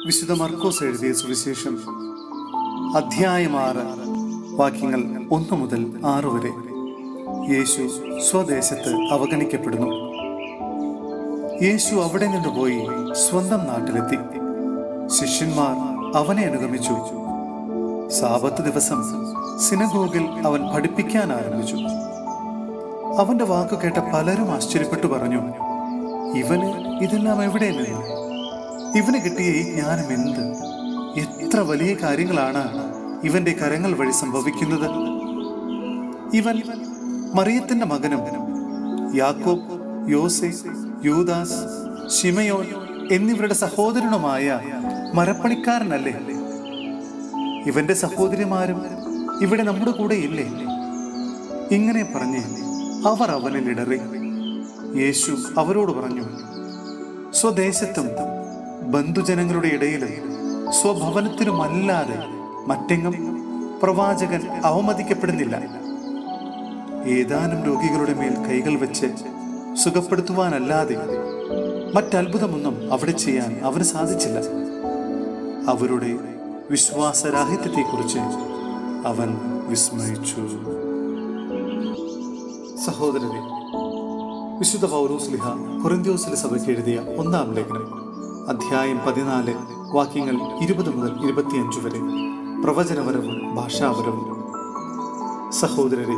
വിശുദ്ധ മർക്കോസ് എഴുതിയ സുവിശേഷം അധ്യായം 6 വാക്യങ്ങൾ 1 മുതൽ 6 വരെ. യേശു സ്വദേശത്ത് അവഗണിക്കപ്പെടുന്നു. യേശു അവിടെ നിന്ന് പോയി സ്വന്തം നാട്ടിലെത്തി. ശിഷ്യന്മാർ അവനെ അനുഗമിച്ചു. സാബത്ത് ദിവസം സിനഗോഗിൽ അവൻ പഠിപ്പിക്കാൻ ആരംഭിച്ചു. അവന്റെ വാക്കു കേട്ട പലരും ആശ്ചര്യപ്പെട്ടു പറഞ്ഞു, ഇവന് ഇതെല്ലാം എവിടെ നിന്ന്? ഇവന് കിട്ടിയ ഈ ജ്ഞാനം എന്ത്? എത്ര വലിയ കാര്യങ്ങളാണ് ഇവന്റെ കരങ്ങൾ വഴി സംഭവിക്കുന്നത്. ഇവൻ മറിയത്തിന്റെ മകനും യാക്കോബ്, യോസെ, യൂദാസ്, ശിമയോൻ എന്നിവരുടെ സഹോദരനുമായ മരപ്പണിക്കാരനല്ലേ? ഇവന്റെ സഹോദരിമാരും ഇവിടെ നമ്മുടെ കൂടെ ഇല്ലേ? ഇങ്ങനെ പറഞ്ഞ് അവർ അവനിൽ ഇടറി. യേശു അവരോട് പറഞ്ഞു, സ്വദേശത്തും ബന്ധുജനങ്ങളുടെ ഇടയിലും സ്വഭവനത്തിലുമല്ലാതെ മറ്റെങ്ങും പ്രവാചകൻ അവമതിക്കപ്പെടുന്നില്ല. ഏതാനും രോഗികളുടെ മേൽ കൈകൾ വെച്ച് സുഖപ്പെടുത്തുവാനല്ലാതെ മറ്റത്ഭുതമൊന്നും അവിടെ ചെയ്യാൻ അവന് സാധിച്ചില്ല. അവരുടെ വിശ്വാസരാഹിത്യത്തെക്കുറിച്ച് അവൻ വിസ്മയിച്ചു. സഹോദരരെ, വിശുദ്ധ പൗലോസ്ലീഹ കൊരിന്ത്യോസിലെ സഭയ്ക്ക് എഴുതിയ 1-ാം ലേഖനം അധ്യായം 14 വാക്യങ്ങൾ 20 മുതൽ 25 വരെ. പ്രവചനപരവും ഭാഷാപരവും. സഹോദരരെ,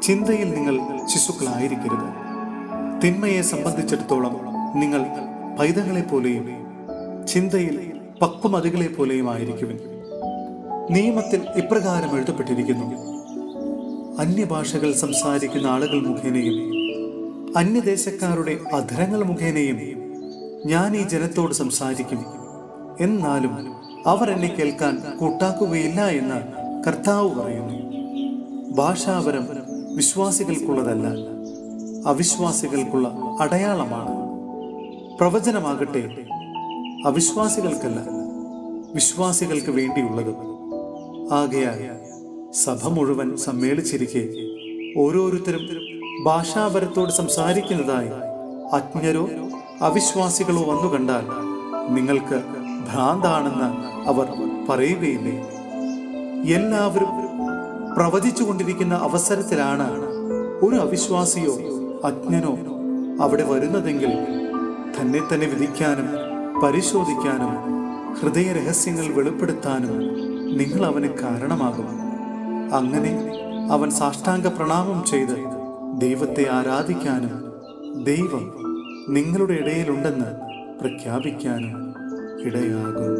ചിന്തയിൽ നിങ്ങൾ ശിശുക്കളായിരിക്കരുത്. തിന്മയെ സംബന്ധിച്ചിടത്തോളം നിങ്ങൾ പൈതങ്ങളെ പോലെയും ചിന്തയിൽ പക്വമതികളെ പോലെയും ആയിരിക്കുവിൻ. നിയമത്തിൽ ഇപ്രകാരം എഴുതപ്പെട്ടിരിക്കുന്നു, അന്യഭാഷകൾ സംസാരിക്കുന്ന ആളുകൾ മുഖേനയും അന്യദേശക്കാരുടെ അധരങ്ങൾ മുഖേനയും ഞാൻ ഈ ജനത്തോട് സംസാരിക്കും, എന്നാലും അവർ എന്നെ കേൾക്കാൻ കൂട്ടാക്കുകയില്ല എന്ന് കർത്താവ് പറയുന്നു. ഭാഷാപരം വിശ്വാസികൾക്കുള്ളതല്ല, അവിശ്വാസികൾക്കുള്ള അടയാളമാണ്. പ്രവചനമാകട്ടെ അവിശ്വാസികൾക്കല്ല, വിശ്വാസികൾക്ക് വേണ്ടിയുള്ളത്. ആകയാൽ സഭ മുഴുവൻ സമ്മേളിച്ചിരിക്കെ ഓരോരുത്തരും ഭാഷാപരത്തോട് സംസാരിക്കുന്നതായി അജ്ഞരോ അവിശ്വാസികളോ വന്നു കണ്ടാൽ നിങ്ങൾക്ക് ഭ്രാന്താണെന്ന് അവർ പറയുകയില്ലേ? എല്ലാവരും പ്രവചിച്ചു കൊണ്ടിരിക്കുന്ന അവസരത്തിലാണ് ഒരു അവിശ്വാസിയോ അജ്ഞനോ അവിടെ വരുന്നതെങ്കിൽ തന്നെ വിധിക്കാനും പരിശോധിക്കാനും ഹൃദയ രഹസ്യങ്ങൾ വെളിപ്പെടുത്താനും നിങ്ങൾ അവന് കാരണമാകും. അങ്ങനെ അവൻ സാഷ്ടാംഗ പ്രണാമം ചെയ്ത് ദൈവത്തെ ആരാധിക്കാനും ദൈവം നിങ്ങളുടെ ഇടയിലുണ്ടെന്ന് പ്രഖ്യാപിക്കാനും ഇടയാകും.